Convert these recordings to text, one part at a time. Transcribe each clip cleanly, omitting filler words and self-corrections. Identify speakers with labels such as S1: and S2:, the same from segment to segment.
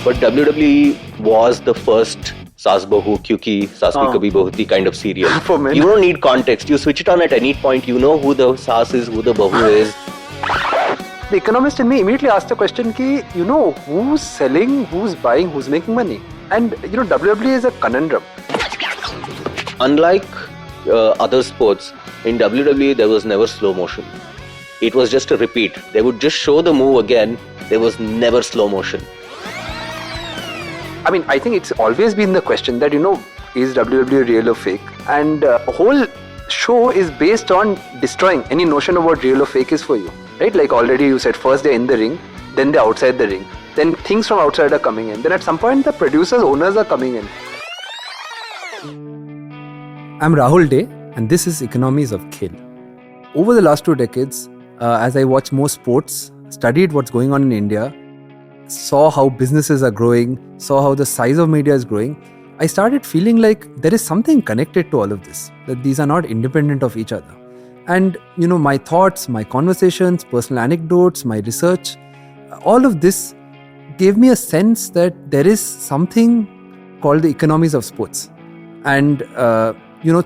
S1: But WWE was the first saas-bahu, kyuki, saas bhi kabhi bahu thi kind of serial.
S2: For men.
S1: You don't need context. You switch it on at any point. You know who the saas is, who the bahu is.
S2: The economist in me immediately asked the question ki, who's selling, who's buying, who's making money? And WWE is a conundrum.
S1: Unlike other sports, in WWE there was never slow motion. It was just a repeat. They would just show the move again. There was never slow motion.
S2: I mean, I think it's always been the question that, is WWE real or fake? And the whole show is based on destroying any notion of what real or fake is for you. Right? Like already you said, first they're in the ring, then they're outside the ring. Then things from outside are coming in. Then at some point the producers, owners are coming in. I'm Rahul Day and this is Economies of Khel. Over the last 2 decades, as I watched more sports, studied what's going on in India, saw how businesses are growing, saw how the size of media is growing, I started feeling like there is something connected to all of this, that these are not independent of each other. And, my thoughts, my conversations, personal anecdotes, my research, all of this gave me a sense that there is something called the economies of sports. And,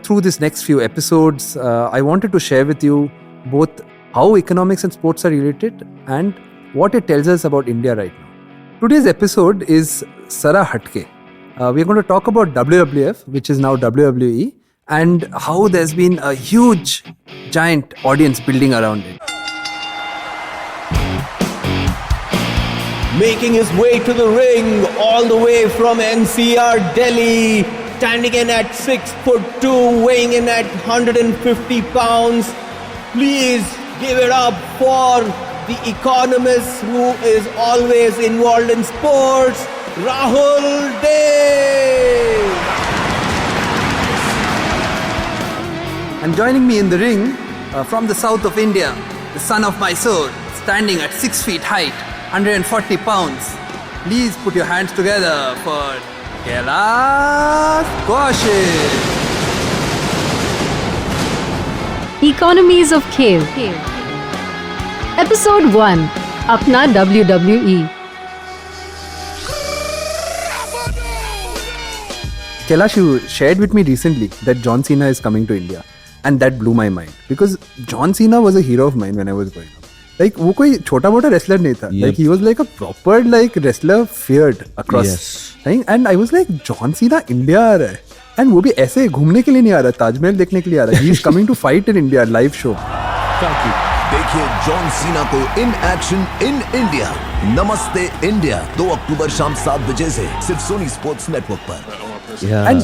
S2: through this next few episodes, I wanted to share with you both how economics and sports are related and what it tells us about India right now. Today's episode is Sara Hatke. We're going to talk about WWF, which is now WWE, and how there's been a huge, giant audience building around it.
S3: Making his way to the ring all the way from NCR, Delhi, standing in at 6'2", weighing in at 150 pounds. Please give it up for the economist who is always involved in sports, Rahul Day.
S2: And joining me in the ring, from the south of India, the son of Mysore, standing at 6 feet height, 140 pounds. Please put your hands together for Kailash Kaushik.
S4: Economies of Khel. Episode 1. Apna WWE.
S2: Kailash, you shared with me recently that John Cena is coming to India. And that blew my mind. Because John Cena was a hero of mine when I was growing up. Like, वो कोई छोटा-मोटा wrestler नहीं था. Like, he was like a proper wrestler feared across. Right? And I was like, John Cena India आ रहा है. And वो भी ऐसे घूमने के लिए नहीं आ रहा, ताजमहल देखने के लिए आ रहा है. He is coming to fight in India, live show.
S3: Thank you.
S5: देखिए जॉन सीना को इन एक्शन इन इंडिया. नमस्ते इंडिया 2 अक्टूबर शाम 7 बजे से सिर्फ सोनी स्पोर्ट्स नेटवर्क पर.
S2: Yeah. And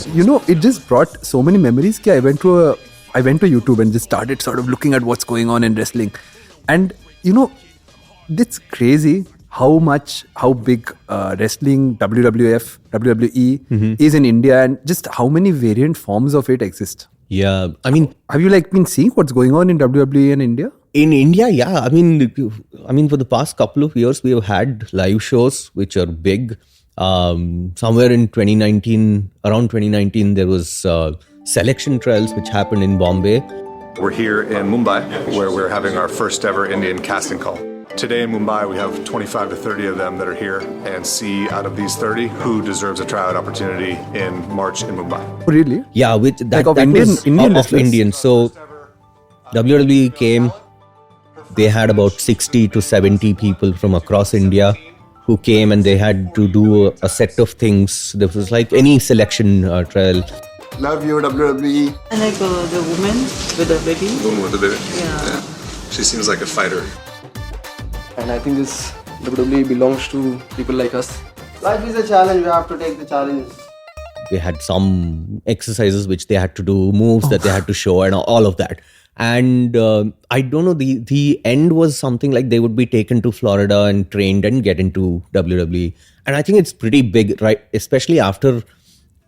S2: it just brought so many memories. I went to YouTube and just started sort of looking at what's going on in wrestling. And it's crazy how big wrestling, WWF, WWE is in India, and just how many variant forms of it exist.
S3: Yeah, I mean,
S2: have you been seeing what's going on in WWE in India?
S3: In India, yeah. I mean, for the past couple of years, we have had live shows which are big. Somewhere in 2019, around 2019, there was selection trials which happened in Bombay.
S6: We're here in Mumbai, where we're having our first ever Indian casting call. Today in Mumbai, we have 25 to 30 of them that are here, and see out of these 30 who deserves a tryout opportunity in March in Mumbai.
S2: Oh, really?
S3: Yeah, which that
S2: of
S3: that
S2: Indian,
S3: was
S2: Indian
S3: of
S2: wrestlers?
S3: Indian. So WWE came. They had about 60 to 70 people from across India who came, and they had to do a set of things. There was like any selection trial.
S7: Love you, WWE.
S8: I like the woman with the baby.
S6: The woman with the baby.
S8: Yeah.
S6: She seems like a fighter.
S9: And I think this WWE belongs to people like us.
S7: Life is a challenge. We have to take the challenge.
S3: They had some exercises which they had to do, moves that they had to show, and all of that. And I don't know, the end was something like they would be taken to Florida and trained and get into WWE. And I think it's pretty big, right? Especially after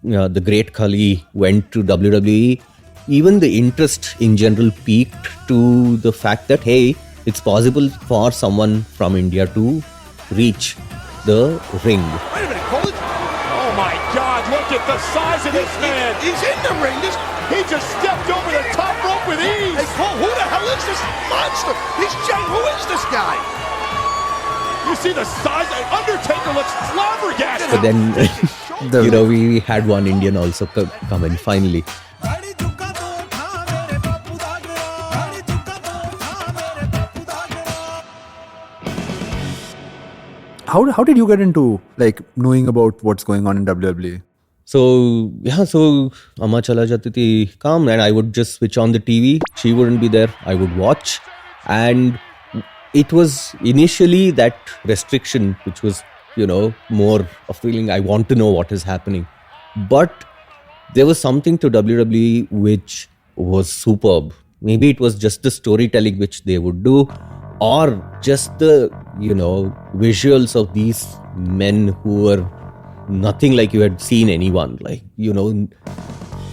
S3: the great Khali went to WWE. Even the interest in general peaked to the fact that, hey, it's possible for someone from India to reach the ring.
S10: Wait a minute, hold it. Oh my God, look at the size of this man.
S5: He's in the ring.
S10: He just stepped over the top rope with ease.
S5: Hey, Cole, who the hell is this monster? Who is this guy?
S10: You see the size. Undertaker looks flabbergasted.
S3: But then, we had one Indian also come in finally.
S2: How did you get into knowing about what's going on in WWE?
S3: So Amma chala jati thi kam, and I would just switch on the TV. She wouldn't be there. I would watch, and it was initially that restriction, which was more of feeling I want to know what is happening. But there was something to WWE which was superb. Maybe it was just the storytelling which they would do, or just the visuals of these men who were nothing like you had seen anyone.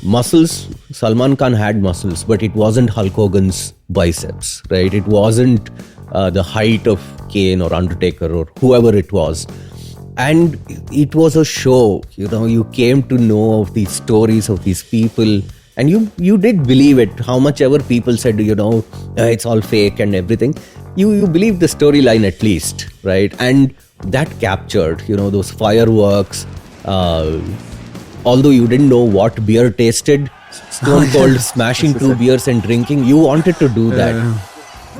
S3: Muscles. Salman Khan had muscles, but it wasn't Hulk Hogan's biceps, right? It wasn't the height of Kane or Undertaker or whoever it was. And it was a show. You came to know of these stories of these people, and you did believe it. How much ever people said, it's all fake and everything, you believed the storyline at least, right? And that captured, those fireworks. Although you didn't know what beer tasted, Stone Cold smashing two beers and drinking, you wanted to do that.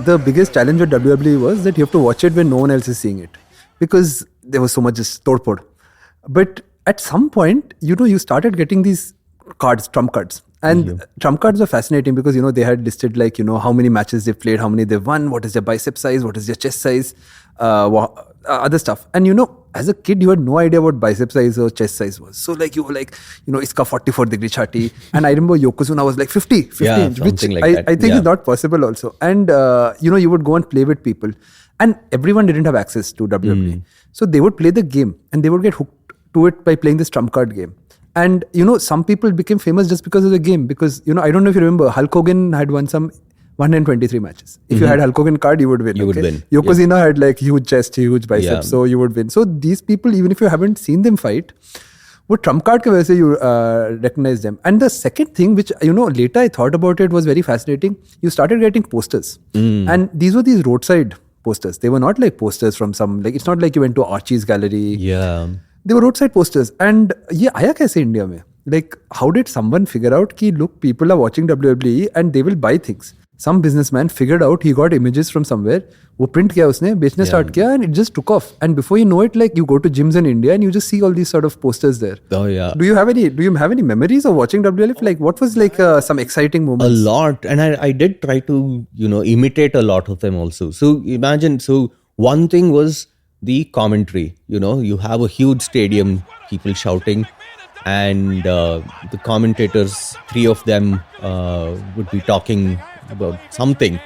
S2: The biggest challenge with WWE was that you have to watch it when no one else is seeing it, because there was so much just torpor. But at some point, you started getting these cards, trump cards. And trump cards were fascinating because, they had listed how many matches they've played, how many they've won, what is their bicep size, what is their chest size, other stuff. And, as a kid, you had no idea what bicep size or chest size was. So you were iska 44-degree chati. And I remember Yokozuna was 50 inch, which I think is not possible also. And, you would go and play with people. And everyone didn't have access to WWE. So they would play the game and they would get hooked to it by playing this trump card game. And, some people became famous just because of the game. Because, I don't know if you remember, Hulk Hogan had won some 123 matches. If you had Hulk Hogan card, you would win.
S3: You would win.
S2: Yokozuna had huge chest, huge biceps, so you would win. So these people, even if you haven't seen them fight, would trump card ke wajah se you recognize them. And the second thing, which, later I thought about it, was very fascinating. You started getting posters. And these were these roadside posters. They were not posters from some, it's not like you went to Archie's gallery.
S3: Yeah.
S2: They were roadside posters. And ye aaya kaise India mein? How did someone figure out ki look, people are watching WWE and they will buy things? Some businessman figured out, he got images from somewhere, wo print kiya usne, bechne start kiya, and it just took off. And before you know it, you go to gyms in India and you just see all these sort of posters there.
S3: Oh yeah.
S2: Do you have any memories of watching WWF? What was some exciting moments?
S3: A lot. And I did try to, imitate a lot of them also. So imagine, one thing was the commentary. You have a huge stadium, people shouting, and the commentators, three of them would be talking about something,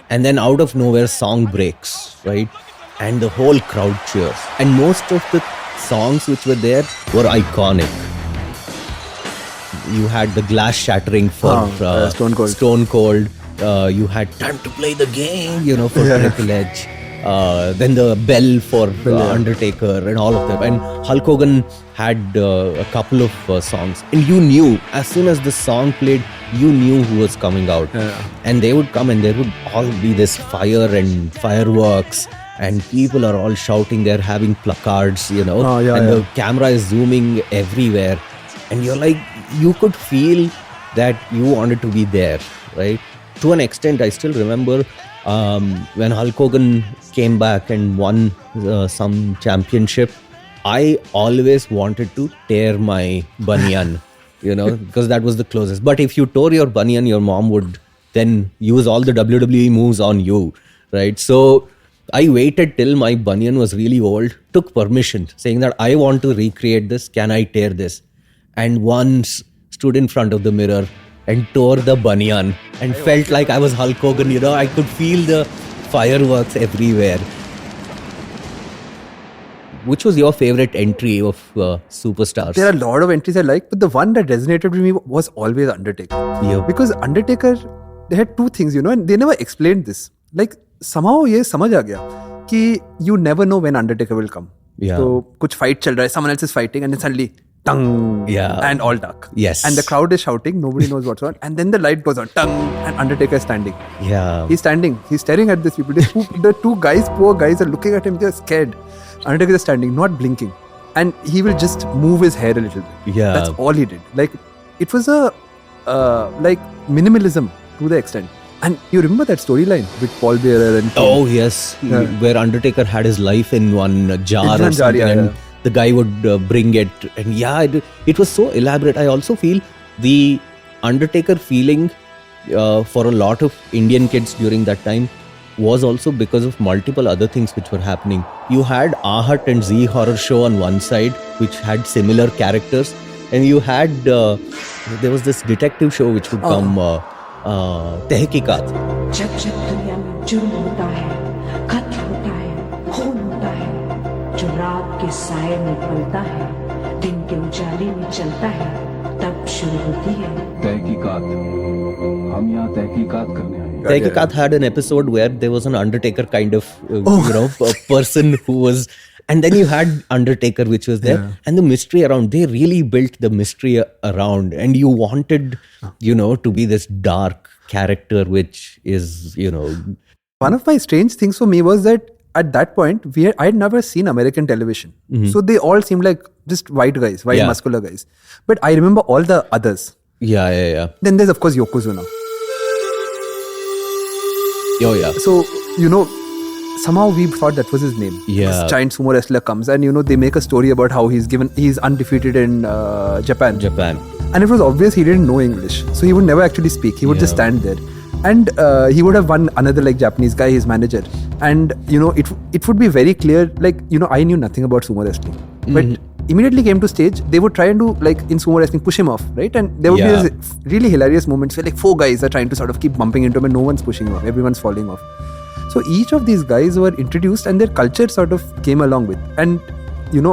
S3: and then out of nowhere song breaks, right? And the whole crowd cheers, and most of the songs which were there were iconic. You had the glass shattering for Stone Cold. You had Time to Play the Game, for Triple H. Then the bell for Undertaker and all of them. And Hulk Hogan had a couple of songs. And you knew, as soon as the song played, you knew who was coming out. And they would come and there would all be this fire and fireworks. And people are all shouting, they're having placards, the camera is zooming everywhere. And you could feel that you wanted to be there, right? To an extent, I still remember when Hulk Hogan came back and won some championship, I always wanted to tear my banyan, because that was the closest. But if you tore your banyan, your mom would then use all the WWE moves on you, right? So I waited till my banyan was really old, took permission, saying that I want to recreate this, can I tear this? And once stood in front of the mirror and tore the banyan and felt like I was Hulk Hogan, I could feel the fireworks everywhere. Which was your favorite entry of Superstars?
S2: There are a lot of entries I like, but the one that resonated with me was always Undertaker.
S3: Yeah.
S2: Because Undertaker, they had two things, and they never explained this. Somehow ye samajh aa gaya ki you never know when Undertaker will come.
S3: Yeah.
S2: So kuch fight chal raha hai, someone else is fighting, and then suddenly tung,
S3: Yeah.
S2: and all dark.
S3: Yes.
S2: And the crowd is shouting, nobody knows what's on. And then the light goes on, tung, and Undertaker is standing.
S3: Yeah.
S2: He's standing. He's staring at these people. The two guys, poor guys, are looking at him. They're scared. Undertaker is standing, not blinking. And he will just move his hair a little bit.
S3: Yeah.
S2: That's all he did. Like, it was a minimalism to the extent. And you remember that storyline with Paul Bearer and King?
S3: Oh, yes. Where Undertaker had his life in one jar or something. And the guy would bring it. And it was so elaborate. I also feel the Undertaker feeling for a lot of Indian kids during that time was also because of multiple other things which were happening. You had Ahat and Z Horror Show on one side, which had similar characters. And you had, there was this detective show which would come, Tehqiqat.
S11: जब जब दुनिया में जुर्म होता है, कत्ल होता है, खून होता है, जो रात के साए में पलता है, दिन के उजाले में चलता है, तब शुरू होती है तहकीकात. हम यहाँ तहकीकात करने आए.
S3: Tehqiqat had an episode where there was an Undertaker kind of, a person who was, and then you had Undertaker which was there, and the mystery around. They really built the mystery around, and you wanted, to be this dark character, which is,
S2: One of my strange things for me was that at that point, I had never seen American television.
S3: Mm-hmm.
S2: So they all seemed like just white guys, muscular guys. But I remember all the others.
S3: Yeah.
S2: Then there's, of course, Yokozuna.
S3: Oh, yeah.
S2: So, somehow we thought that was his name.
S3: Yeah.
S2: This giant sumo wrestler comes and, they make a story about how he's undefeated in Japan. And it was obvious he didn't know English. So he would never actually speak. He would just stand there. And he would have one another Japanese guy, his manager. And, it would be very clear, I knew nothing about sumo wrestling. But immediately came to stage, they would try and do, in sumo wrestling, push him off, right? And there would be these really hilarious moments where, four guys are trying to sort of keep bumping into him and no one's pushing him off. Everyone's falling off. So each of these guys were introduced and their culture sort of came along with. And,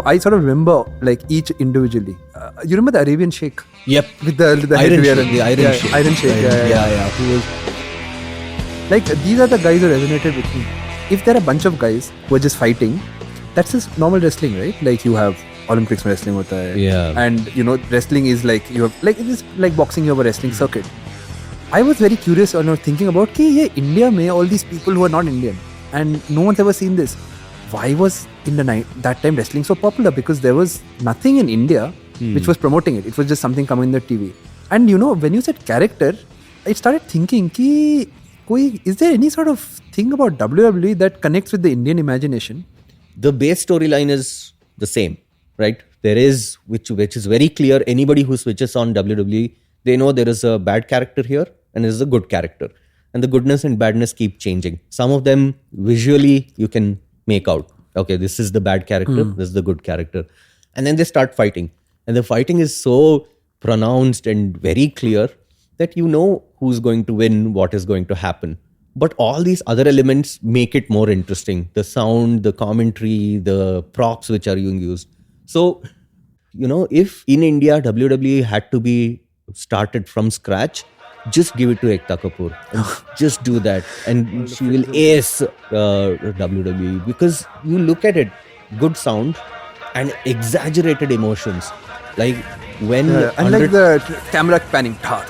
S2: I sort of remember, each individually. You remember the Arabian Sheikh?
S3: Yep.
S2: With the
S3: Iron
S2: headwear.
S3: Sheikh. The Iron Sheikh.
S2: Iron Sheikh,
S3: Yeah. Who was...
S2: these are the guys who resonated with me. If there are a bunch of guys who are just fighting, that's just normal wrestling, right? You have Olympics wrestling hota hai.
S3: Yeah.
S2: And, wrestling is you have, it is like boxing, you have a wrestling circuit. I was very curious thinking about, India mein all these people who are not Indian and no one's ever seen this. Why was in that time wrestling so popular? Because there was nothing in India which was promoting it. It was just something coming in the TV. And when you said character, I started thinking, is there any sort of thing about WWE that connects with the Indian imagination?
S3: The base storyline is the same, right? There is, which is very clear. Anybody who switches on WWE, they know there is a bad character here and there is a good character. And the goodness and badness keep changing. Some of them visually you can make out. Okay, this is the bad character, this is the good character. And then they start fighting. And the fighting is so pronounced and very clear that you know who's going to win, what is going to happen. But all these other elements make it more interesting. The sound, the commentary, the props which are being used. So, if in India WWE had to be started from scratch, just give it to Ekta Kapoor and just do that. And she will ace WWE, because you look at it, good sound and exaggerated emotions. When
S2: the camera panning, thard,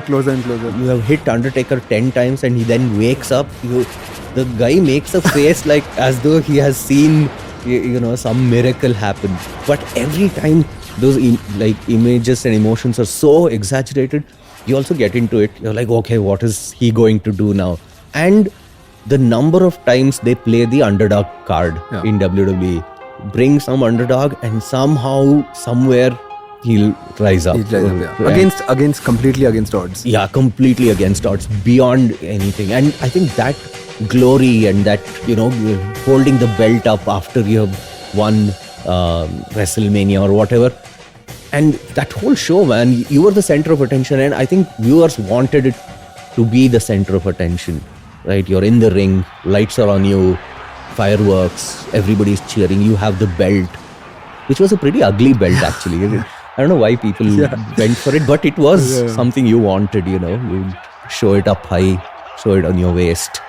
S2: closer and closer.
S3: You have hit Undertaker 10 times and he then wakes up. The guy makes a face as though he has seen, some miracle happen. But every time those images and emotions are so exaggerated, you also get into it. You're like, okay, what is he going to do now? And the number of times they play the underdog card in WWE. Bring some underdog and somehow, somewhere, he'll rise up.
S2: Completely against odds.
S3: Yeah, completely against odds, beyond anything. And I think that glory and that, holding the belt up after you have won WrestleMania or whatever. And that whole show, man, you were the center of attention. And I think viewers wanted it to be the center of attention, right? You're in the ring, lights are on you, fireworks, everybody's cheering, you have the belt, which was a pretty ugly belt actually. I don't know why people went for it, but it was something you wanted, you show it up high, show it on your waist.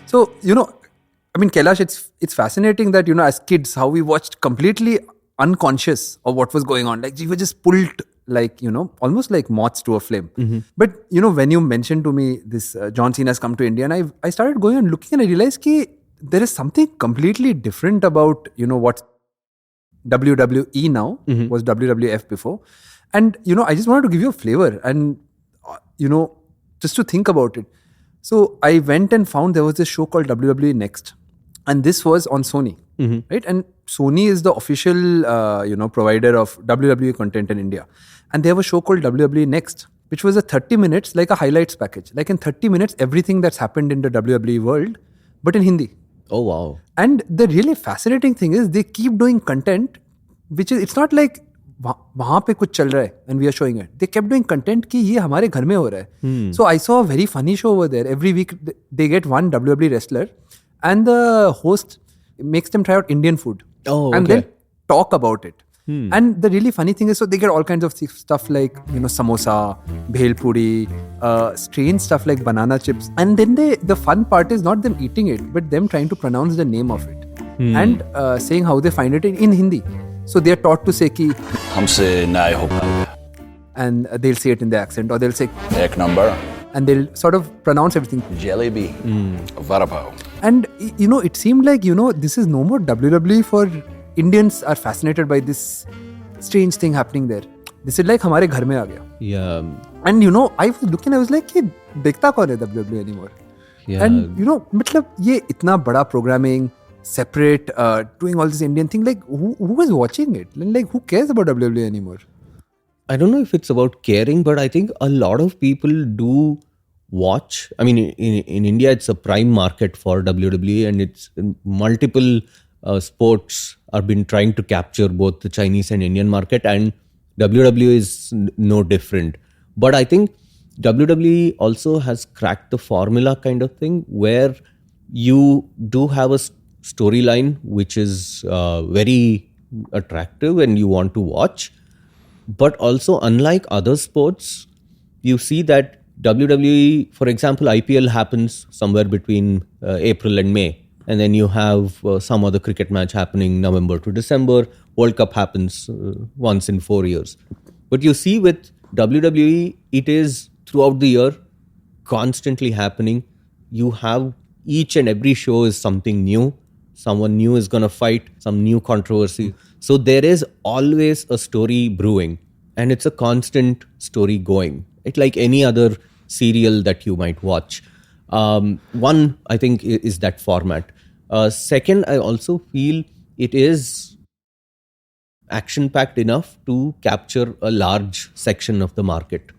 S2: So, mean, Kailash, it's fascinating that, as kids, how we watched completely unconscious of what was going on. Like, we were just pulled, like, almost like moths to a flame. But, when you mentioned to me this John Cena has come to India, and I started going and looking, and I realized that there is something completely different about, what WWE now was WWF before. And, I just wanted to give you a flavor and, just to think about it. So I went and found there was this show called WWE Next. And this was on Sony, right? And Sony is the official, provider of WWE content in India. And they have a show called WWE Next, which was a 30 minutes, like a highlights package. Like in 30 minutes, everything that's happened in the WWE world, but in Hindi.
S3: Oh, wow.
S2: And the really fascinating thing is they keep doing content, which is, it's not like, वहाँ पे कुछ चल रहा है and we are showing it. They kept doing content कि ये हमारे घर में हो रहा है. So I saw a very funny show over there. Every week they get one WWE wrestler and the host makes them try out Indian food.
S3: Oh, okay.
S2: And they'll talk about it. And the really funny thing is, so they get all kinds of stuff like, samosa, bhel puri, strange stuff like banana chips. And then the fun part is not them eating it, but them trying to pronounce the name of it. And saying how they find it in Hindi. So they are taught to say ki
S12: हमसे न्याय हो पाएगा.
S2: And they'll say it in their accent, or they'll say
S12: एक number.
S2: And they'll sort of pronounce everything.
S12: Jalebi. Vada pav.
S2: And it seemed like, this is no more WWE for Indians are fascinated by this strange thing happening there. This is like हमारे घर में आ गया.
S3: Yeah.
S2: And I was looking, I was like, ये देखता कौन है WWE anymore?
S3: Yeah.
S2: And मतलब ये इतना बड़ा programming, separate, doing all this Indian thing, like who is watching it? Like who cares about WWE anymore?
S3: I don't know if it's about caring, but I think a lot of people do watch. I mean, in India, it's a prime market for WWE, and it's multiple sports are been trying to capture both the Chinese and Indian market, and WWE is no different. But I think WWE also has cracked the formula kind of thing where you do have a storyline which is very attractive and you want to watch. But also, unlike other sports, you see that WWE, for example, IPL happens somewhere between April and May. And then you have some other cricket match happening November to December. World Cup happens once in 4 years. But you see with WWE, it is throughout the year, constantly happening. You have each and every show is something new. Someone new is going to fight, some new controversy. So there is always a story brewing, and it's a constant story going. It's like any other serial that you might watch. One, I think, is that format. Second, I also feel it is action-packed enough to capture a large section of the market.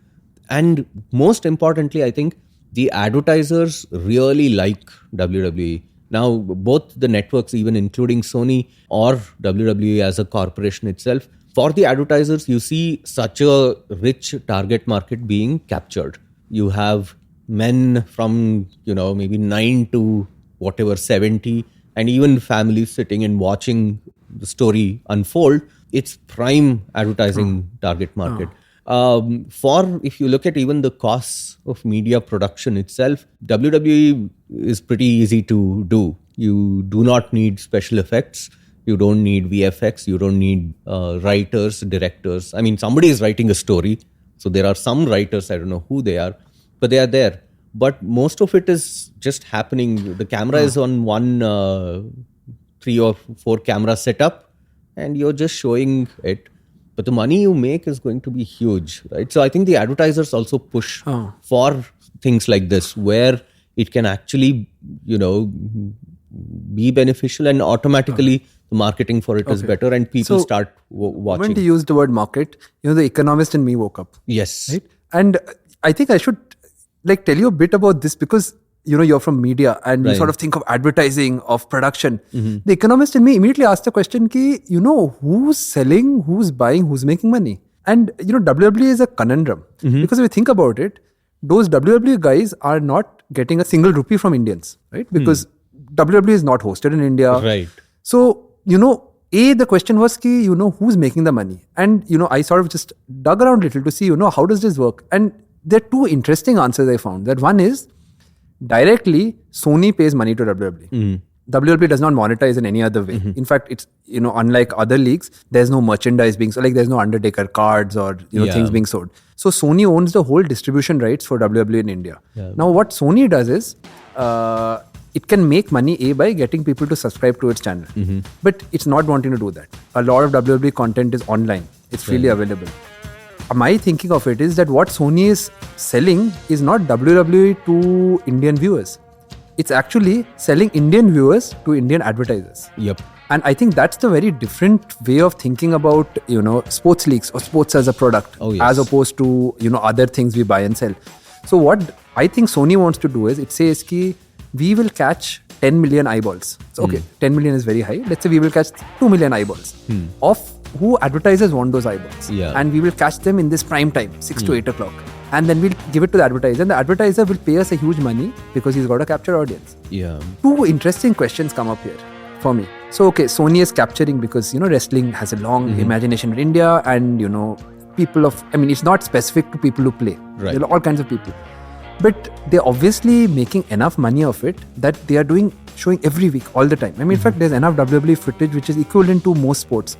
S3: And most importantly, I think the advertisers really like WWE. Now, both the networks, even including Sony or WWE as a corporation itself, for the advertisers, you see such a rich target market being captured. You have men from, maybe 9 to whatever, 70, and even families sitting and watching the story unfold. It's prime advertising target market. If you look at even the costs of media production itself, WWE is pretty easy to do. You do not need special effects. You don't need VFX. You don't need writers, directors. I mean, somebody is writing a story. So there are some writers, I don't know who they are, but they are there. But most of it is just happening. The camera is on one 3 or 4 camera setup, and you're just showing it. But the money you make is going to be huge, right? So I think the advertisers also push for things like this, where it can actually, be beneficial, and automatically the marketing for it is better, and people start watching.
S2: When to use the word market, the economist in me woke up.
S3: Yes.
S2: Right? And I think I should tell you a bit about this because, you're from media and you sort of think of advertising, of production. The economist in me immediately asked the question ki, who's selling, who's buying, who's making money? And, WWE is a conundrum. Because if you think about it, those WWE guys are not getting a single rupee from Indians, right? Because WWE is not hosted in India.
S3: Right.
S2: So, the question was ki, who's making the money? And, I sort of just dug around a little to see, how does this work? And there are 2 interesting answers I found. That one is, directly, Sony pays money to WWE. WWE does not monetize in any other way. In fact, it's, unlike other leagues, there's no merchandise being sold. Like there's no Undertaker cards or, things being sold. So Sony owns the whole distribution rights for WWE in India. Yeah. Now what Sony does is, it can make money by getting people to subscribe to its channel. But it's not wanting to do that. A lot of WWE content is online. It's freely available. My thinking of it is that what Sony is selling is not WWE to Indian viewers. It's actually selling Indian viewers to Indian advertisers.
S3: Yep.
S2: And I think that's the very different way of thinking about, sports leagues or sports as a product, as opposed to, other things we buy and sell. So what I think Sony wants to do is, it says ki we will catch 10 million eyeballs. So, 10 million is very high. Let's say we will catch 2 million eyeballs of who advertisers want those eyeballs.
S3: Yeah.
S2: And we will catch them in this prime time, 6 to 8 o'clock. And then we'll give it to the advertiser. And the advertiser will pay us a huge money because he's got to capture audience.
S3: Yeah.
S2: Two interesting questions come up here for me. So, Sony is capturing because, wrestling has a long imagination in India and, people of, it's not specific to people who play.
S3: Right.
S2: There are all kinds of people. But they're obviously making enough money of it that they are showing every week, all the time. In fact, there's enough WWE footage which is equivalent to most sports.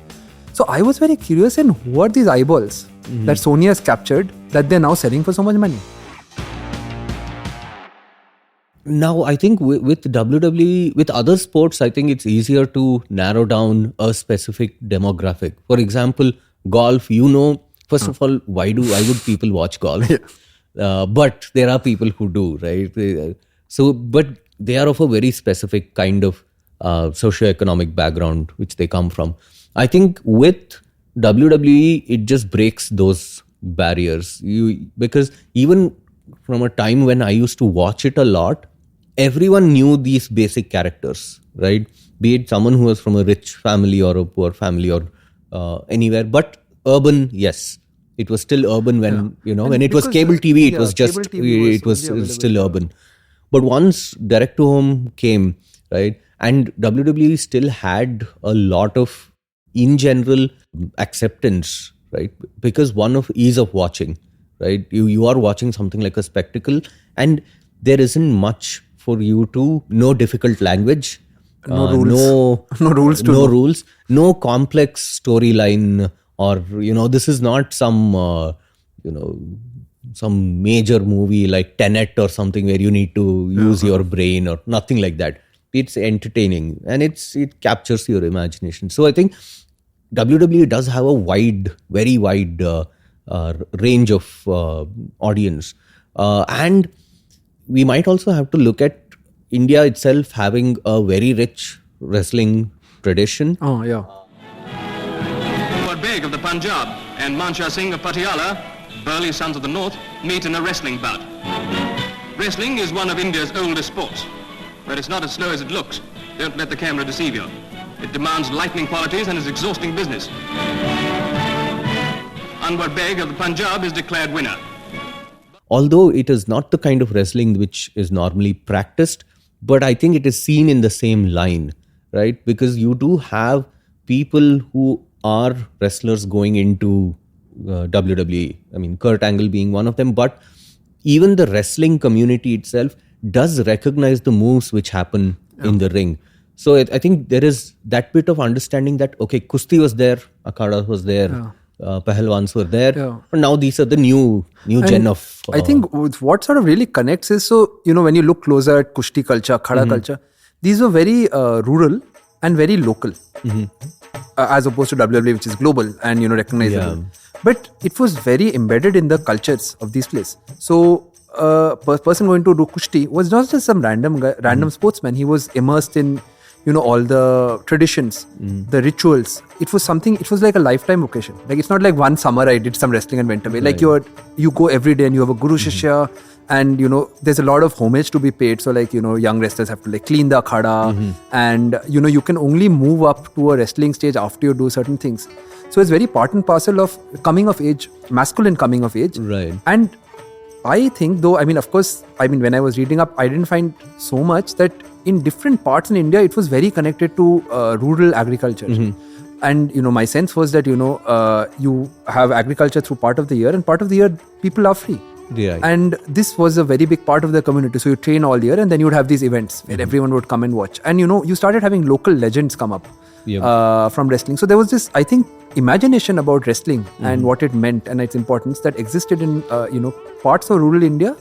S2: So I was very curious in who are these eyeballs that Sony has captured that they're now selling for so much money.
S3: Now, I think with WWE, with other sports, I think it's easier to narrow down a specific demographic. For example, golf, first of all, why would people watch golf? But there are people who do, right? So, but they are of a very specific kind of socioeconomic background which they come from. I think with WWE, it just breaks those barriers. Because even from a time when I used to watch it a lot, everyone knew these basic characters, right? Be it someone who was from a rich family or a poor family or anywhere. But urban, yes. It was still urban when, when it was cable TV, it was just, it was still urban. But once direct to home came, right? And WWE still had a lot of, in general, acceptance, right? Because one of ease of watching, right? You are watching something like a spectacle and there isn't much for you to know difficult language.
S2: No rules.
S3: No rules. No complex storyline. Or, this is not some, some major movie like Tenet or something where you need to use your brain or nothing like that. It's entertaining and it captures your imagination. So I think WWE does have a very wide range of audience. And we might also have to look at India itself having a very rich wrestling tradition.
S2: Oh, yeah.
S13: Beg of the Punjab and Mancha Singh of Patiala, burly sons of the north, meet in a wrestling bout. Wrestling is one of India's oldest sports, but it's not as slow as it looks. Don't let the camera deceive you. It demands lightning qualities and is exhausting business. Anwar Beg of the Punjab is declared winner.
S3: Although it is not the kind of wrestling which is normally practiced, but I think it is seen in the same line, right? Because you do have people who are wrestlers going into WWE. Kurt Angle being one of them. But even the wrestling community itself does recognize the moves which happen in the ring. So I think there is that bit of understanding that, Kusti was there, akhadas was there, Pahalwans were there. But now these are the new gen of...
S2: I think what sort of really connects is, when you look closer at Kushti culture, akhada culture, these were very rural and very local. As opposed to WWE, which is global and recognizable. Yeah. But it was very embedded in the cultures of these places. So a person going to do Kushti was not just some random sportsman. He was immersed in all the traditions, the rituals. It was like a lifetime vocation. Like it's not like one summer I did some wrestling and went away. Right. Like you go every day and you have a guru shishya. And there's a lot of homage to be paid. So like young wrestlers have to clean the akhada, and you can only move up to a wrestling stage after you do certain things. So it's very part and parcel of coming of age, masculine coming of age.
S3: Right.
S2: And I think though, of course, when I was reading up, I didn't find so much that in different parts in India, it was very connected to rural agriculture. And my sense was that you have agriculture through part of the year, and part of the year people are free.
S3: Yeah.
S2: And this was a very big part of the community. So you train all year and then you would have these events where everyone would come and watch. And you started having local legends come up from wrestling. So there was this, I think, imagination about wrestling and what it meant and its importance that existed in, parts of rural India.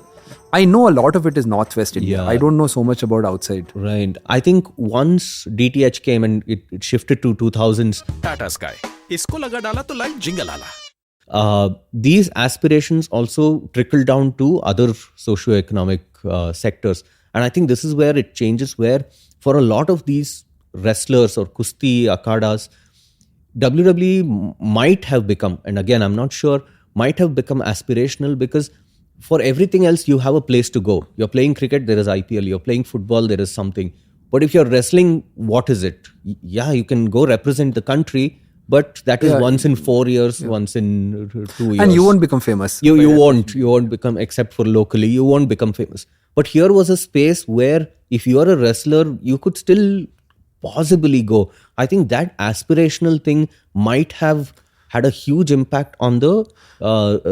S2: I know a lot of it is Northwest India. I don't know so much about outside.
S3: Right. I think once DTH came and it shifted to 2000s.
S10: Tata Sky. Isko laga dala to like jingle ala.
S3: These aspirations also trickle down to other socio-economic sectors. And I think this is where it changes, where for a lot of these wrestlers or kusti, akhadas, WWE might have become, and again, I'm not sure, might have become aspirational because for everything else, you have a place to go. You're playing cricket, there is IPL. You're playing football, there is something. But if you're wrestling, what is it? Yeah, you can go represent the country, but that is once in 4 years, once in 2 years.
S2: And you won't become famous.
S3: You won't become, except for locally, you won't become famous. But here was a space where if you are a wrestler, you could still possibly go. I think that aspirational thing might have had a huge impact on the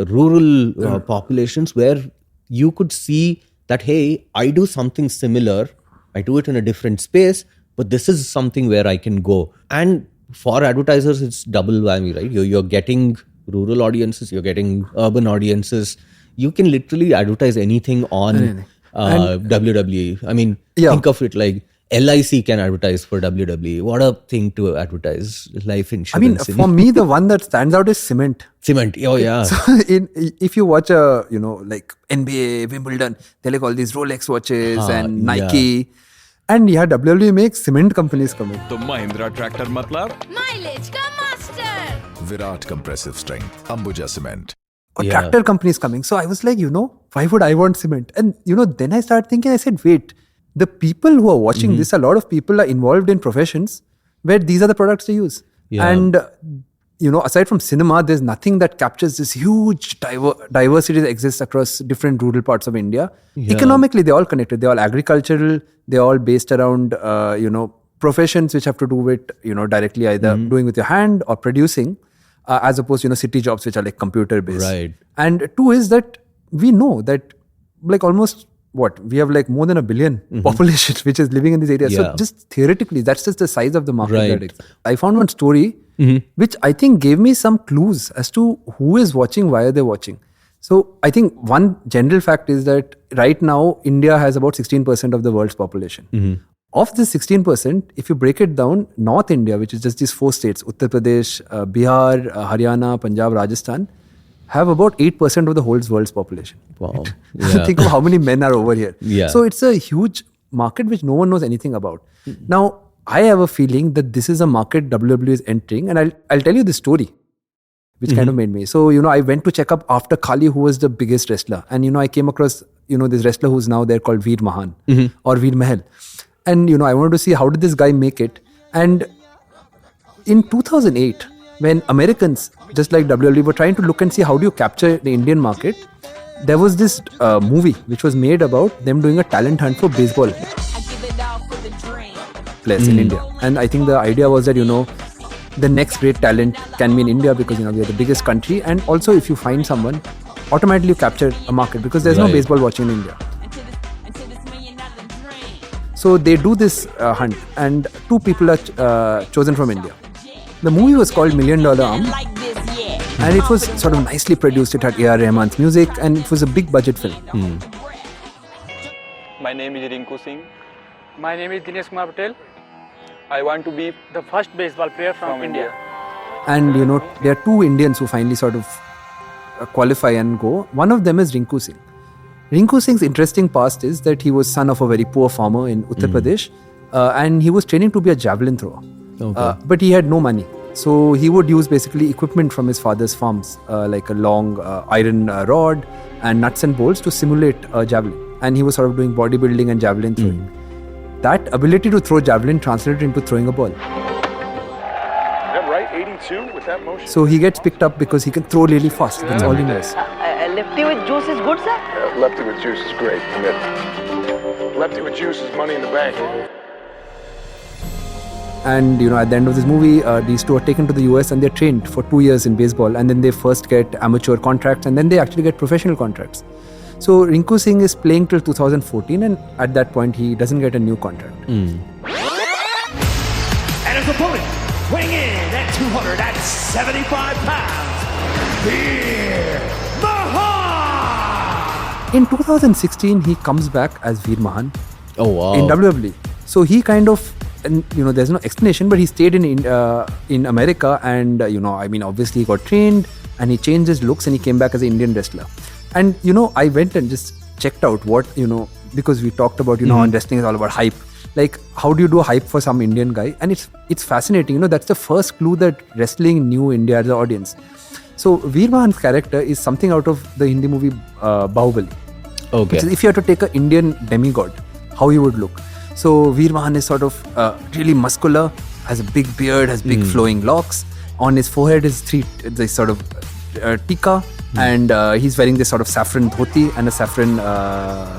S3: rural populations, where you could see that, hey, I do something similar, I do it in a different space, but this is something where I can go. And for advertisers, it's double whammy, right? You're getting rural audiences, you're getting urban audiences. You can literally advertise anything on WWE. I mean, think of it like LIC can advertise for WWE. What a thing to advertise, life insurance.
S2: I mean, for me, the one that stands out is cement.
S3: Cement, oh yeah.
S2: So if you watch like NBA, Wimbledon, they like all these Rolex watches and Nike.
S3: Yeah.
S2: And WWE makes cement companies come in.
S10: तो Mahindra tractor मतलब
S14: Mileage ka master.
S5: Virat compressive strength, Ambuja cement.
S2: Or tractor companies coming. So I was like, why would I want cement? And then I started thinking, I said, wait, the people who are watching this, a lot of people are involved in professions where these are the products they use.
S3: Yeah.
S2: And, aside from cinema, there's nothing that captures this huge diversity that exists across different rural parts of India. Yeah. Economically, they're all connected. They're all agricultural. They're all based around, professions which have to do with, directly either doing with your hand or producing, as opposed to, city jobs which are like computer based.
S3: Right.
S2: And two is that we know that like almost we have like more than 1 billion population which is living in this area. So just theoretically, that's just the size of the market.
S3: Right.
S2: I found one story which I think gave me some clues as to who is watching, why are they watching. So I think one general fact is that right now, India has about 16% of the world's population. Of this 16%, if you break it down, North India, which is just these 4 states, Uttar Pradesh, Bihar, Haryana, Punjab, Rajasthan, have about 8% of the whole world's population.
S3: Wow. Yeah.
S2: Think of how many men are over here.
S3: Yeah.
S2: So it's a huge market which no one knows anything about. Now, I have a feeling that this is a market WWE is entering, and I'll tell you the story, which kind of made me. So, I went to check up after Kali, who was the biggest wrestler. And, I came across, this wrestler who's now there called Veer Mahan or Veer Mahal. And, I wanted to see how did this guy make it. And in 2008, when Americans, just like WWE, were trying to look and see how do you capture the Indian market, there was this movie which was made about them doing a talent hunt for baseball players in India. And I think the idea was that, the next great talent can be in India because, we are the biggest country. And also if you find someone, automatically you capture a market because there's no baseball watching in India. So they do this hunt and 2 people are chosen from India. The movie was called $1 Million Arm, and it was sort of nicely produced. It had A.R. Rahman's music, and it was a big budget film.
S15: My name is Rinku Singh.
S16: My name is Dinesh Kumar Patel.
S15: I want to be
S16: the first baseball player from India.
S2: And there are 2 Indians who finally sort of qualify and go. One of them is Rinku Singh. Rinku Singh's interesting past is that he was son of a very poor farmer in Uttar Pradesh, and he was training to be a javelin thrower.
S3: Okay.
S2: But he had no money. So he would use basically equipment from his father's farms, like a long iron rod and nuts and bolts to simulate a javelin. And he was sort of doing bodybuilding and javelin throwing. That ability to throw javelin translated into throwing a ball.
S10: Is that right? 82 with that motion?
S2: So he gets picked up because he can throw really fast. That's all he knows.
S17: Lefty with juice is good, sir?
S10: Lefty with juice is great. Lefty with juice is money in the bank.
S2: And at the end of this movie, these two are taken to the US and they're trained for 2 years in baseball, and then they first get amateur contracts and then they actually get professional contracts. So Rinku Singh is playing till 2014, and at that point he doesn't get a new contract.
S10: And his opponent, weighing in at 275 pounds, Veer Mahan!
S2: In 2016, he comes back as Veer Mahan.
S3: Oh wow!
S2: In WWE. So he kind of, and there's no explanation, but he stayed in America, and obviously he got trained and he changed his looks and he came back as an Indian wrestler. And I went and just checked out what because we talked about and wrestling is all about hype. Like, how do you do hype for some Indian guy? And it's fascinating. That's the first clue that wrestling knew India as an audience. So Veer Mahan's character is something out of the Hindi movie Bahubali.
S3: Okay.
S2: Which is, if you had to take an Indian demigod, how he would look. So Veer Mahan is sort of really muscular, has a big beard, has big flowing locks. On his forehead is this sort of tika, and he's wearing this sort of saffron dhoti and a saffron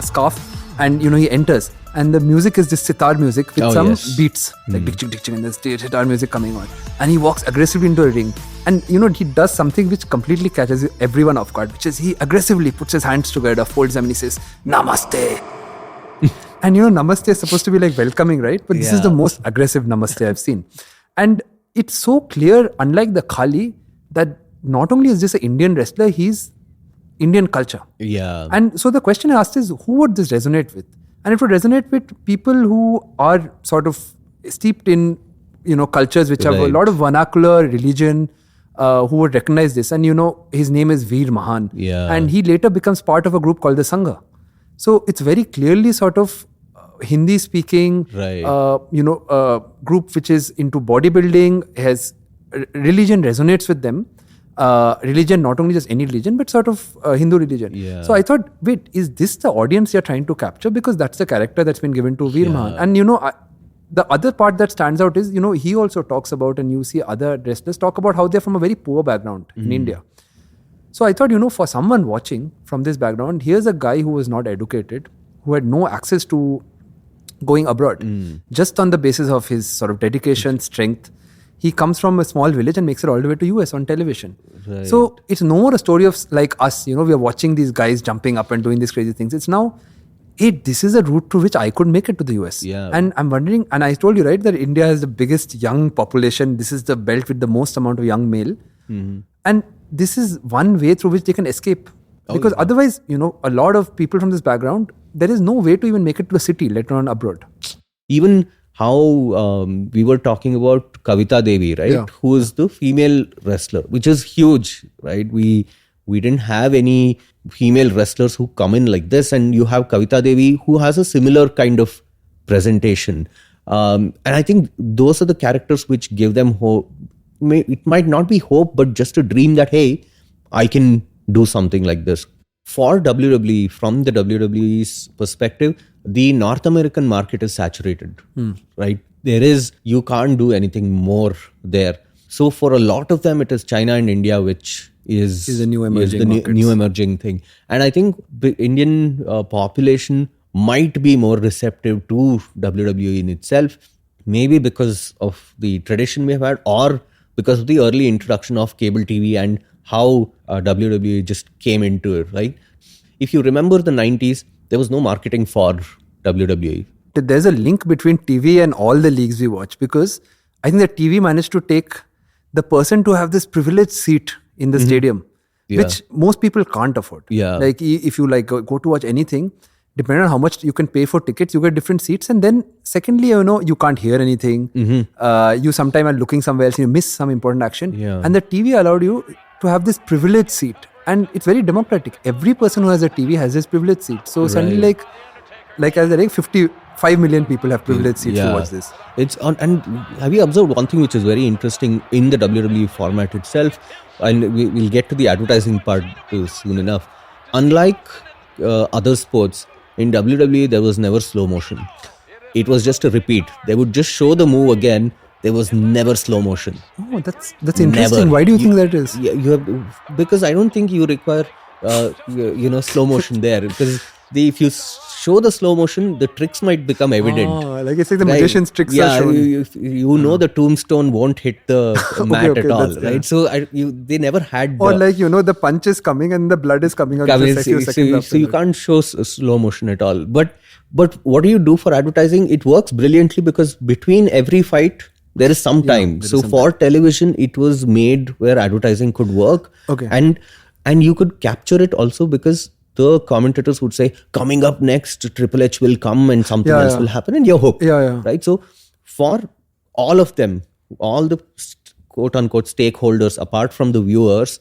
S2: scarf. And he enters, and the music is this sitar music with beats, like dick, and there's sitar music coming on. And he walks aggressively into a ring, and he does something which completely catches everyone off guard, which is he aggressively puts his hands together, folds them, and he says, "Namaste." And namaste is supposed to be like welcoming, right? But this is the most aggressive namaste I've seen. And it's so clear, unlike the Khali, that not only is this an Indian wrestler, he's Indian culture.
S3: Yeah.
S2: And so the question I asked is, who would this resonate with? And it would resonate with people who are sort of steeped in, cultures which have a lot of vernacular, religion, who would recognize this. And, his name is Veer Mahan.
S3: Yeah.
S2: And he later becomes part of a group called the Sangha. So it's very clearly sort of Hindi speaking, group which is into bodybuilding, has religion resonates with them. Religion, not only just any religion, but sort of Hindu religion.
S3: Yeah.
S2: So I thought, wait, is this the audience you're trying to capture? Because that's the character that's been given to Veer Mahan. And the other part that stands out is, he also talks about, and you see other wrestlers talk about how they're from a very poor background in India. So I thought, for someone watching from this background, here's a guy who was not educated, who had no access to going abroad, just on the basis of his sort of dedication, strength. He comes from a small village and makes it all the way to US on television.
S3: Right.
S2: So it's no more a story of like us, we are watching these guys jumping up and doing these crazy things. It's now, this is a route through which I could make it to the US.
S3: Yeah.
S2: And I'm wondering, and I told you, right, that India has the biggest young population. This is the belt with the most amount of young male. And this is one way through which they can escape. Because otherwise, a lot of people from this background, there is no way to even make it to the city, let alone abroad.
S3: Even how we were talking about Kavita Devi, right?
S2: Yeah.
S3: Who is the female wrestler, which is huge, right? We didn't have any female wrestlers who come in like this, and you have Kavita Devi who has a similar kind of presentation. And I think those are the characters which give them hope. It might not be hope, but just a dream that, hey, I can do something like this. For WWE, from the WWE's perspective, the North American market is saturated, right? You can't do anything more there. So for a lot of them, it is China and India, which is
S2: the new emerging
S3: new emerging thing. And I think the Indian population might be more receptive to WWE in itself, maybe because of the tradition we have had, or because of the early introduction of cable TV and how WWE just came into it, right? If you remember the 90s, there was no marketing for WWE.
S2: There's a link between TV and all the leagues we watch, because I think that TV managed to take the person to have this privileged seat in the stadium, which most people can't afford.
S3: Yeah.
S2: Like if you go to watch anything, depending on how much you can pay for tickets, you get different seats. And then secondly, you can't hear anything. You sometimes are looking somewhere else, you miss some important action.
S3: Yeah.
S2: And the TV allowed you to have this privileged seat. And it's very democratic. Every person who has a TV has this privileged seat. So suddenly like as I think 55 million people have privileged seats to watch this.
S3: It's on, and have you observed one thing which is very interesting in the WWE format itself? And we'll get to the advertising part soon enough. Unlike other sports, in WWE there was never slow motion. It was just a repeat. They would just show the move again. There was never slow motion.
S2: Oh, that's interesting.
S3: Never.
S2: Why do you think that is?
S3: You have, because I don't think you require slow motion there, because if you show the slow motion, the tricks might become evident.
S2: Like it's like the magician's tricks are shown.
S3: You know the tombstone won't hit the mat at all, right? So they never had.
S2: Or like the punch is coming and the blood is coming out.
S3: So you can't show slow motion at all. But what do you do for advertising? It works brilliantly because between every fight there is some time. So for television, it was made where advertising could work.
S2: Okay.
S3: And you could capture it also because the commentators would say, coming up next, Triple H will come and something else will happen and you're hooked. Right? So for all of them, all the quote unquote stakeholders, apart from the viewers,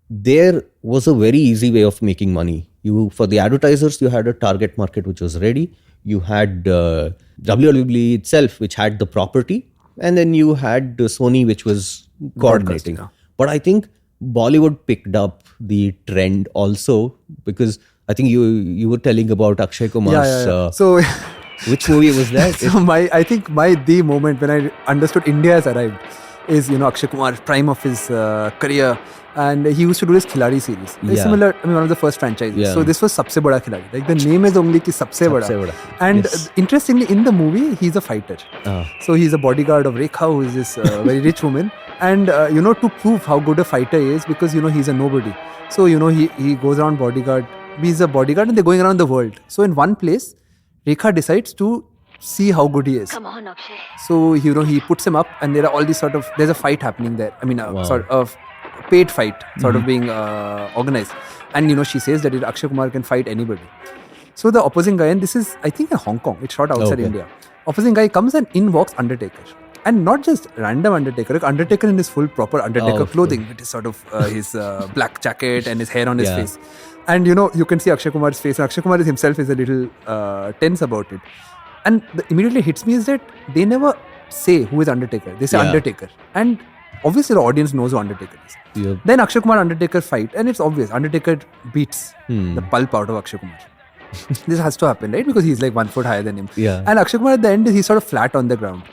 S3: there was a very easy way of making money. For the advertisers, you had a target market which was ready. You had WWE itself, which had the property. And then you had Sony, which was coordinating. But I think Bollywood picked up the trend also because I think you were telling about Akshay Kumar's.
S2: So,
S3: which movie was that?
S2: So the moment when I understood India has arrived is Akshay Kumar, prime of his career, and he used to do his Khiladi series. Similar, one of the first franchises. So this was Sabse Bada Khiladi. Like the name is only ki Sabse Bada. And interestingly, in the movie, he's a fighter. So he's a bodyguard of Rekha, who is this very rich woman. And to prove how good a fighter is, because he's a nobody. So he goes around bodyguard. He's a bodyguard, and they're going around the world. So in one place, Rekha decides to see how good he is.
S17: Come on, Akshay.
S2: So he puts him up, and there are all these there's a fight happening there. Sort of paid fight sort of being organized. And she says that Akshay Kumar can fight anybody. So the opposing guy, and this is I think in Hong Kong, it's shot outside India. Opposing guy comes and in walks Undertaker. And not just random Undertaker, like Undertaker in his full proper Undertaker clothing, with his sort of his black jacket and his hair on his face. And you can see Akshay Kumar's face, and Akshay Kumar himself is a little tense about it. And immediately hits me is that they never say who is Undertaker. They say Undertaker. And obviously the audience knows who Undertaker is. Then Akshay Kumar Undertaker fight, and it's obvious Undertaker beats the pulp out of Akshay Kumar. This has to happen, right? Because he's like 1 foot higher than him. And Akshay Kumar at the end, he's sort of flat on the ground.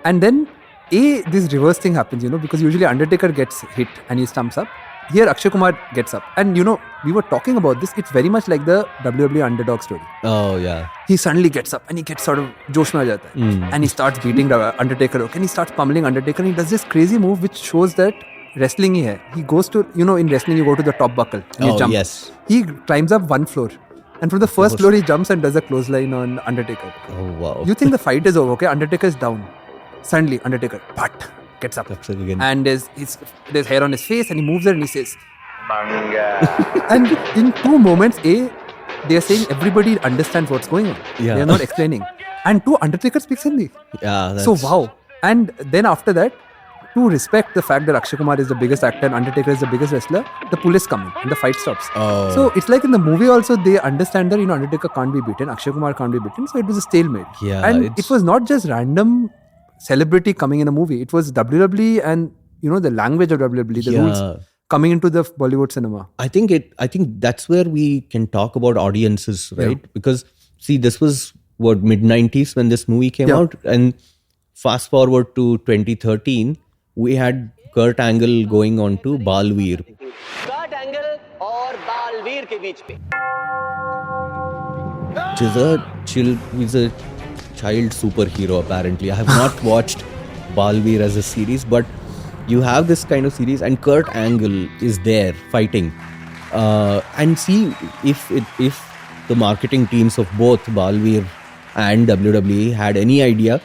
S2: And then this reverse thing happens, because usually Undertaker gets hit and he stumps up. Here Akshay Kumar gets up. And we were talking about this. It's very much like the WWE underdog story.
S3: Oh yeah.
S2: He suddenly gets up and he gets sort of josh mein aa jata hai. And he starts beating the Undertaker. And he starts pummeling Undertaker. And he does this crazy move which shows that wrestling hi hai. He goes to, in wrestling you go to the top buckle. And you jump.
S3: Yes.
S2: He climbs up 1 floor. And from the first floor he jumps and does a clothesline on Undertaker.
S3: Oh wow.
S2: You think the fight is over, okay? Undertaker is down. Suddenly Undertaker gets up and there's hair on his face, and he moves it and he says Manga. And in 2 moments, they are saying everybody understands what's going on. They are not explaining. And 2, Undertaker speaks Hindi. So wow. And then after that, to respect the fact that Akshay Kumar is the biggest actor and Undertaker is the biggest wrestler, the police come in and the fight stops. So it's like in the movie also, they understand that Undertaker can't be beaten, Akshay Kumar can't be beaten. So it was a stalemate. And it was not just random celebrity coming in a movie. It was WWE and the language of WWE, the rules coming into the Bollywood cinema.
S3: I think that's where we can talk about audiences, right? Because see, this was mid-90s when this movie came out, and fast forward to 2013, we had Kurt Angle going on to Balveer.
S17: Kurt Angle और बालवीर के बीच पे.
S3: He's a child superhero apparently. I have not watched Balveer as a series, but you have this kind of series and Kurt Angle is there fighting. And see if the marketing teams of both Balveer and WWE had any idea,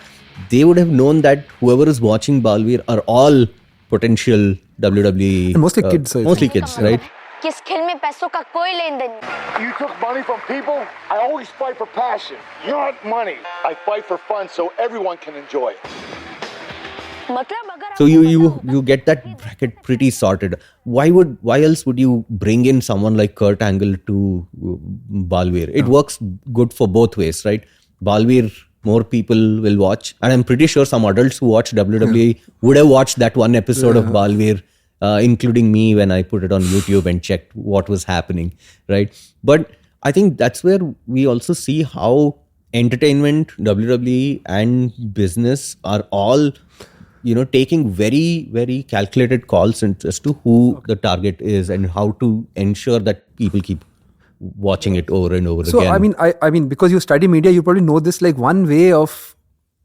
S3: they would have known that whoever is watching Balveer are all potential WWE.
S2: And mostly kids.
S3: Mostly kids, right?
S14: किस खेल में पैसों का कोई लेन then नहीं.
S10: You took money from people. I always fight for passion, not money. I fight for fun so everyone can enjoy it.
S3: So you get that bracket pretty sorted. Why else would you bring in someone like Kurt Angle to Balveer? It works good for both ways, right? Balveer, more people will watch, and I'm pretty sure some adults who watch WWE would have watched that one episode of Balveer, including me when I put it on YouTube and checked what was happening, right? But I think that's where we also see how entertainment, WWE and business are all, taking very, very calculated calls as to who the target is and how to ensure that people keep watching it over and over
S2: so,
S3: again.
S2: I mean, because you study media, you probably know this. Like one way of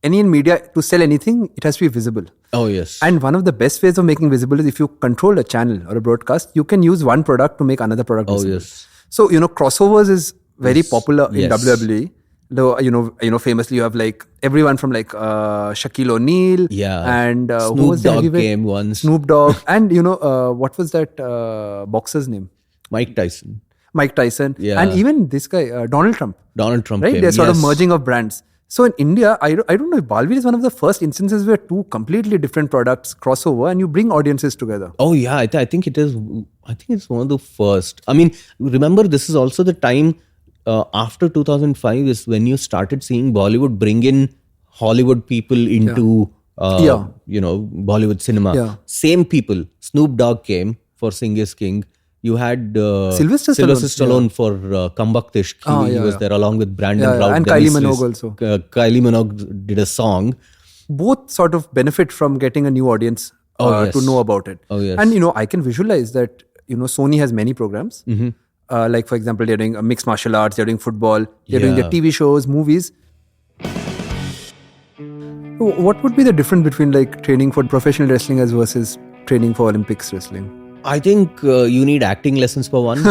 S2: any media to sell anything, it has to be visible.
S3: Oh yes.
S2: And one of the best ways of making visible is if you control a channel or a broadcast, you can use one product to make another product visible.
S3: Yes.
S2: So crossovers is very popular in
S3: Yes.
S2: WWE. Though, famously you have like everyone from like Shaquille O'Neal and who
S3: Snoop
S2: was the
S3: Dogg
S2: heavyweight?
S3: came once.
S2: Snoop Dogg and what was that boxer's name?
S3: Mike Tyson.
S2: Yeah. And even this guy Donald Trump. Right?
S3: Came.
S2: They're sort of merging of brands. So in India, I don't know if Balveer is one of the first instances where two completely different products cross over and you bring audiences together.
S3: Oh yeah, I think it is. I think it's one of the first. I mean, remember this is also the time after 2005 is when you started seeing Bollywood bring in Hollywood people into Bollywood cinema.
S2: Yeah.
S3: Same people. Snoop Dogg came for Sing is King. You had
S2: Sylvester
S3: Stallone for Come Baktish. He was there along with Brandon Routh.
S2: And Kylie Minogue also.
S3: Kylie Minogue did a song.
S2: Both sort of benefit from getting a new audience to know about it.
S3: Oh, yes.
S2: And I can visualize that Sony has many programs.
S3: Mm-hmm.
S2: Like for example, they're doing mixed martial arts, they're doing football, they're doing their TV shows, movies. What would be the difference between like training for professional wrestling as versus training for Olympics wrestling?
S3: I think you need acting lessons for one,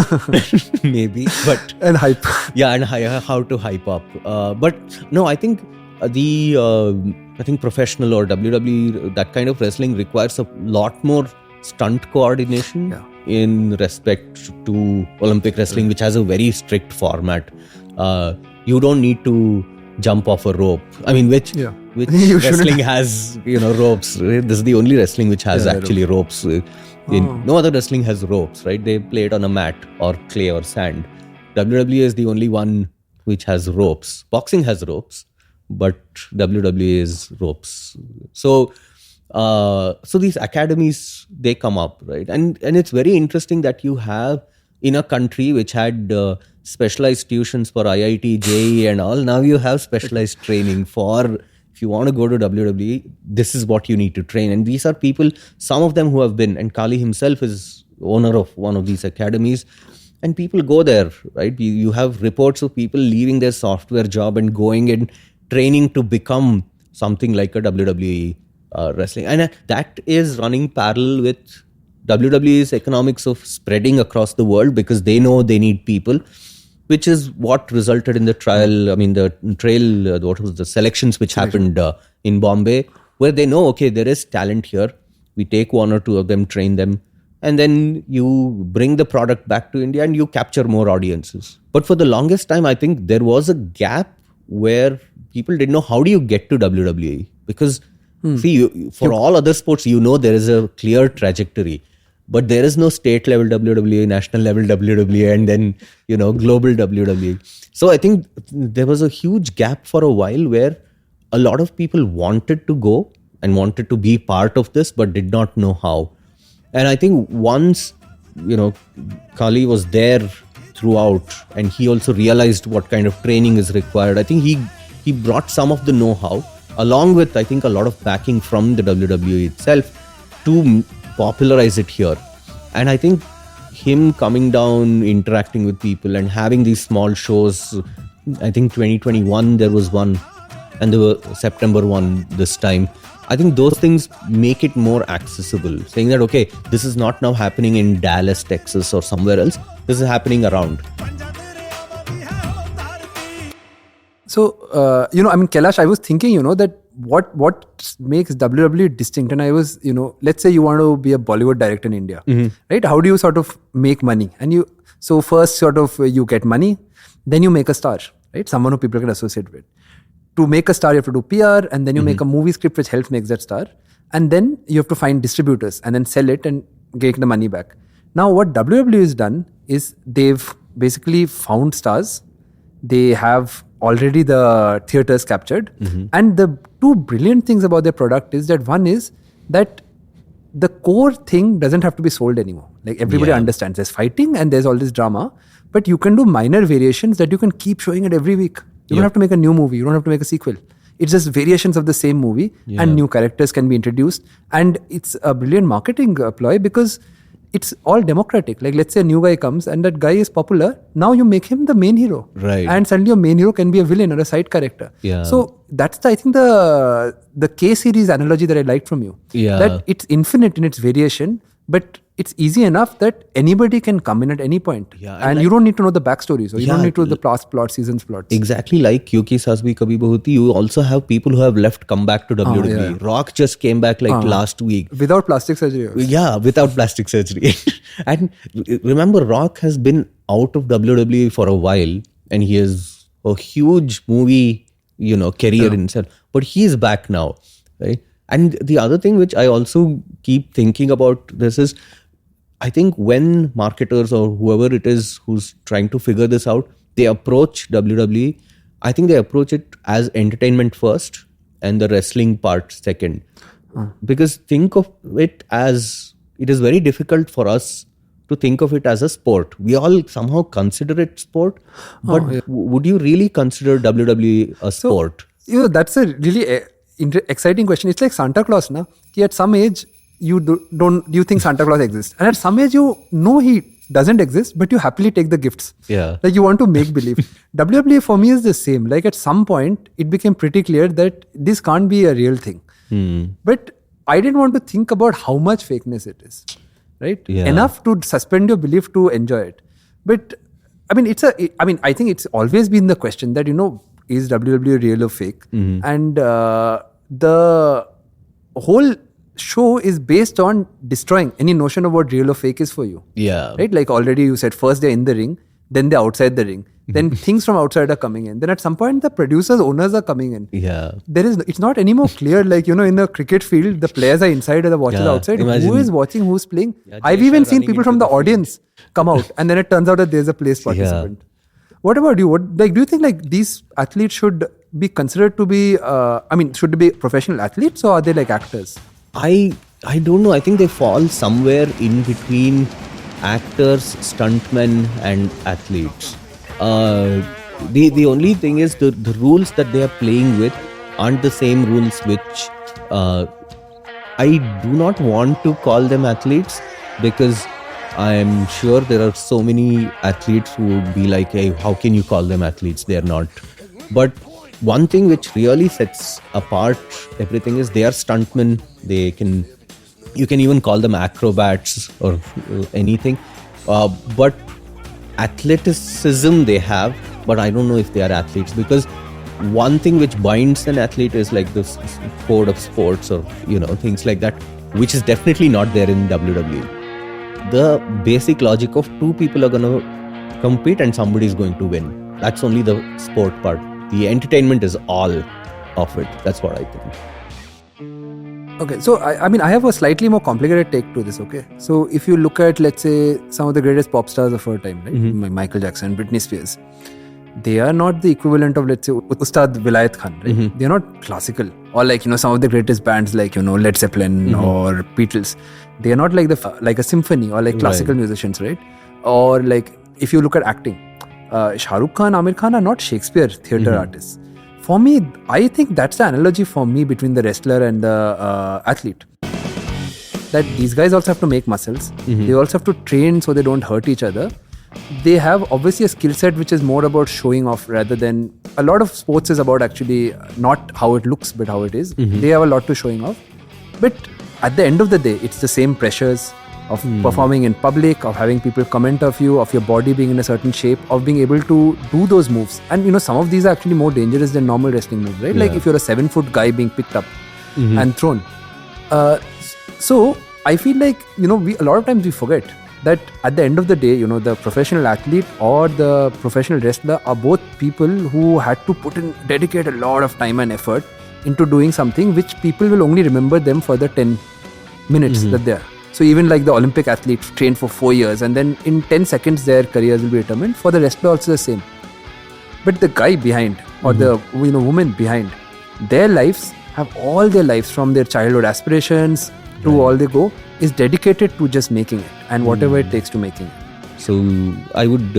S3: maybe, but
S2: and hype.
S3: Yeah, and how to hype up. But no, I think I think professional or WWE, that kind of wrestling requires a lot more stunt coordination in respect to Olympic wrestling, which has a very strict format. You don't need to jump off a rope. I mean, which wrestling has ropes. Right? This is the only wrestling which has actually ropes. No other wrestling has ropes, right? They play it on a mat or clay or sand. WWE is the only one which has ropes. Boxing has ropes, but WWE is ropes. So these academies, they come up, right? And it's very interesting that you have in a country which had specialized tuitions for IIT, JEE and all. Now you have specialized training for, if you want to go to WWE, this is what you need to train. And these are people, some of them who have been, and Kali himself is owner of one of these academies, and people go there, right? You have reports of people leaving their software job and going and training to become something like a WWE wrestling. And that is running parallel with WWE's economics of spreading across the world, because they know they need people, which is what resulted in the trial. I mean, the trail, what was the selections which happened in Bombay, where they know, okay, there is talent here. We take one or two of them, train them, and then you bring the product back to India and you capture more audiences. But for the longest time, I think there was a gap where people didn't know, how do you get to WWE? Because see, for all other sports, there is a clear trajectory. But there is no state level WWE, national level WWE, and then, global WWE. So I think there was a huge gap for a while where a lot of people wanted to go and wanted to be part of this, but did not know how. And I think once, Kali was there throughout, and he also realized what kind of training is required. I think he brought some of the know-how, along with, I think, a lot of backing from the WWE itself to popularize it here. And I think him coming down, interacting with people and having these small shows, I think 2021 there was one, and there were September one this time. I think those things make it more accessible, saying that, okay, this is not now happening in Dallas, Texas or somewhere else. This is happening around.
S2: So, Kailash, I was thinking, that what makes WWE distinct, and I was, let's say you want to be a Bollywood director in India, right? How do you sort of make money? And so first sort of you get money, then you make a star, right? Someone who people can associate with. To make a star, you have to do PR, and then you make a movie script which helps make that star. And then you have to find distributors and then sell it and get the money back. Now, what WWE has done is they've basically found stars. They have already the theaters captured. And the two brilliant things about their product is that one is that the core thing doesn't have to be sold anymore. Like everybody understands there's fighting and there's all this drama, but you can do minor variations that you can keep showing it every week. You don't have to make a new movie. You don't have to make a sequel. It's just variations of the same movie and new characters can be introduced. And it's a brilliant marketing ploy because it's all democratic. Like, let's say a new guy comes and that guy is popular. Now you make him the main hero.
S3: Right.
S2: And suddenly your main hero can be a villain or a side character.
S3: Yeah.
S2: So that's I think the K-series analogy that I liked from you.
S3: Yeah.
S2: That it's infinite in its variation, but it's easy enough that anybody can come in at any point.
S3: Yeah,
S2: and you don't need to know the backstories, or you don't need to know the plot, seasons plots.
S3: Exactly like Kyuki Saas Bhi Kabhi Bahu Thi, you also have people who have left come back to WWE.
S2: Yeah.
S3: Rock just came back last week.
S2: Without plastic surgery also.
S3: Yeah, without plastic surgery. And remember, Rock has been out of WWE for a while, and he has a huge movie, career in himself. But he is back now, right? And the other thing which I also keep thinking about this is, I think when marketers or whoever it is who's trying to figure this out, they approach WWE, I think they approach it as entertainment first and the wrestling part second. Because think of it as, it is very difficult for us to think of it as a sport. We all somehow consider it sport, but would you really consider WWE a sport?
S2: That's a really exciting question. It's like Santa Claus, na? At some age, you think Santa Claus exists, and at some age you know he doesn't exist, but you happily take the gifts.
S3: Yeah,
S2: like you want to make believe. WWE for me is the same. Like at some point it became pretty clear that this can't be a real thing. But I didn't want to think about how much fakeness it is, right? Enough to suspend your belief to enjoy it. But I think it's always been the question that, is WWE real or fake? And the whole show is based on destroying any notion of what real or fake is for you.
S3: Yeah.
S2: Right? Like already you said, first they're in the ring, then they're outside the ring. Then things from outside are coming in. Then at some point the producers, owners are coming in.
S3: Yeah.
S2: It's not anymore clear, like, in a cricket field, the players are inside and the watchers are outside.
S3: Imagine.
S2: Who is watching, who's playing? I've even seen people from the audience come out, and then it turns out that there's a place participant. What about you? Do you think these athletes should be considered to be, should they be professional athletes, or are they like actors?
S3: I don't know. I think they fall somewhere in between actors, stuntmen and athletes. The only thing is the rules that they are playing with aren't the same rules which I do not want to call them athletes, because I'm sure there are so many athletes who would be like, hey, how can you call them athletes? They are not. But one thing which really sets apart everything is they are stuntmen. You can even call them acrobats or anything. But athleticism they have, but I don't know if they are athletes, because one thing which binds an athlete is like this code of sports or, things like that, which is definitely not there in WWE. The basic logic of two people are going to compete and somebody is going to win. That's only the sport part. The entertainment is all of it. That's what I think.
S2: Okay, so I have a slightly more complicated take to this, okay? So if you look at, let's say, some of the greatest pop stars of our time, right? Michael Jackson, Britney Spears, they are not the equivalent of, let's say, Ustad Vilayat Khan, right? They're not classical. Or like, some of the greatest bands like, Led Zeppelin or Beatles. They are not like a symphony or like classical musicians, right? Or like, if you look at acting, Shah Rukh Khan, Amir Khan are not Shakespeare theatre artists. For me, I think that's the analogy for me between the wrestler and the athlete. That these guys also have to make muscles. They also have to train so they don't hurt each other. They have obviously a skill set which is more about showing off rather than... A lot of sports is about actually not how it looks but how it is. They have a lot to showing off. But at the end of the day, it's the same pressures of performing in public, of having people comment of you, of your body being in a certain shape, of being able to do those moves. And some of these are actually more dangerous than normal wrestling moves, right? Like if you're a 7-foot guy being picked up and thrown. So I feel like, a lot of times we forget that at the end of the day, the professional athlete or the professional wrestler are both people who had to dedicate a lot of time and effort into doing something which people will only remember them for the 10 minutes that they are. So even like the Olympic athletes trained for 4 years and then in 10 seconds their careers will be determined. For the wrestler also the same. But the guy behind or the woman behind, their lives have all their lives from their childhood aspirations to all they go is dedicated to just making it and whatever it takes to making it.
S3: So I would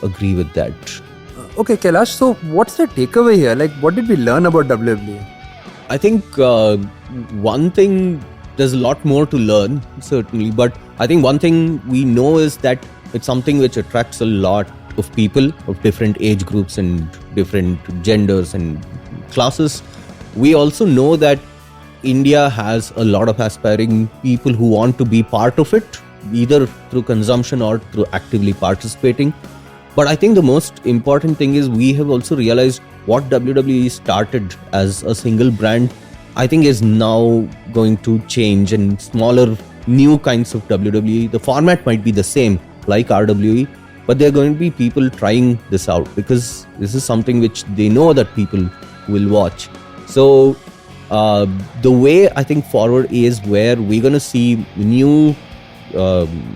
S3: agree with that.
S2: Okay, Kailash, so what's the takeaway here? Like what did we learn about WWE?
S3: I think one thing, there's a lot more to learn, certainly, but I think one thing we know is that it's something which attracts a lot of people of different age groups and different genders and classes. We also know that India has a lot of aspiring people who want to be part of it, either through consumption or through actively participating. But I think the most important thing is we have also realized what WWE started as a single brand, I think is now going to change, and smaller new kinds of WWE. The format might be the same like RWE, but there are going to be people trying this out because this is something which they know that people will watch. So the way I think forward is where we're going to see new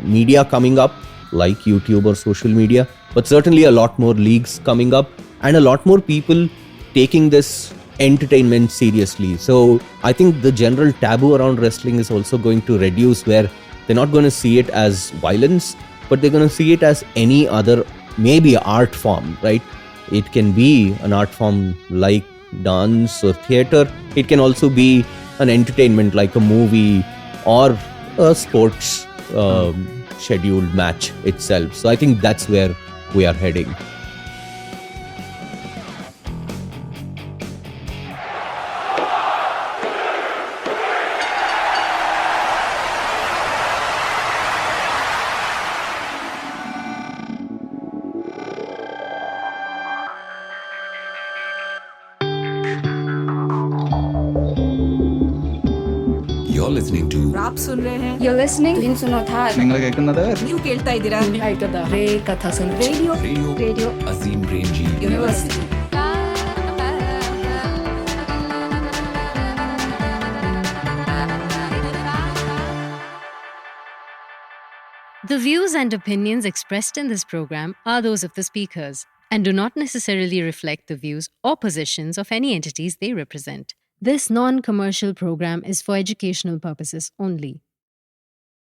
S3: media coming up like YouTube or social media, but certainly a lot more leagues coming up and a lot more people taking this entertainment seriously. So I think the general taboo around wrestling is also going to reduce, where they're not going to see it as violence, but they're going to see it as any other, maybe art form, right? It can be an art form like dance or theater. It can also be an entertainment like a movie or a sports scheduled match itself. So I think that's where we are heading.
S18: You're listening to
S19: आप सुन रहे हैं
S14: You're listening to सुनो था
S18: നിങ്ങൾ കേൾക്കുന്നത്
S19: ನೀವು ಕೇಳ್ತಾ ಇದ್ದೀರಾ ರೇ ಕಥಾ ಸಂಗೀತ radio
S18: Azim Premji
S19: university
S4: The views and opinions expressed in this program are those of the speakers and do not necessarily reflect the views or positions of any entities they represent. This non-commercial program is for educational purposes only.